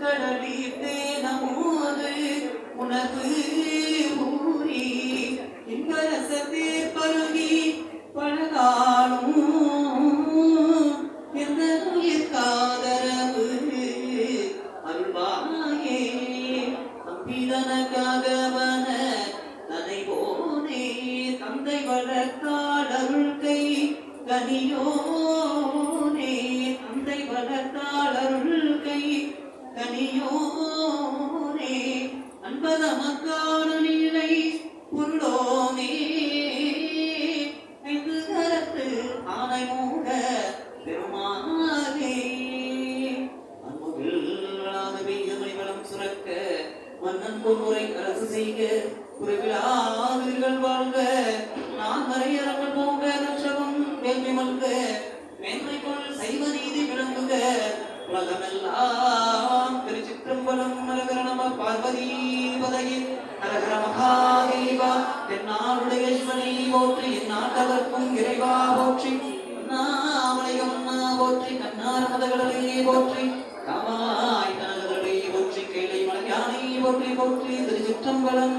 கடலிலே நமோது உணவு ஊறி இன்பரசத்தே பருகி பழகாலும் எந்த காதரவு அருள்வாயே தம்பிதனக்காகவன தனை போனே தந்தை வளர்த்தாள் அருள் கை கனியோனே தந்தை வளர்த்தாள் அருள் கை கனியோனே அன்பதமக்கான நீலை பொருளோனே ஐந்து கரத்து ஆனை மூட பெருமானே அன்புகளாத பெய்யமணி வளம் சுரக்க மன்னன் பொன்முறை அரசு செய்க குறைவிலாதீர்கள் வாழ்க நான் மறையறங்கள் போக லட்சகம் வேள்வி மல்க மேன்மைக்குள் சைவ நீதி விளங்குக உலகமெல்லாம் திருச்சிற்றம்பலம் ஹரஹர நம பார்வதி பதையே ஹரஹர மகாதேவா தென்னாடுடைய சிவனை போற்றி எந்நாட்டவர்க்கும் இறைவா போற்றி நாமலையம்மன்னா போற்றி கண்ணார மதகடலை போற்றி காவாய் கனகதலை போற்றி கைலை மலையானை போற்றி போற்றி திருச்சிற்றம்பலம்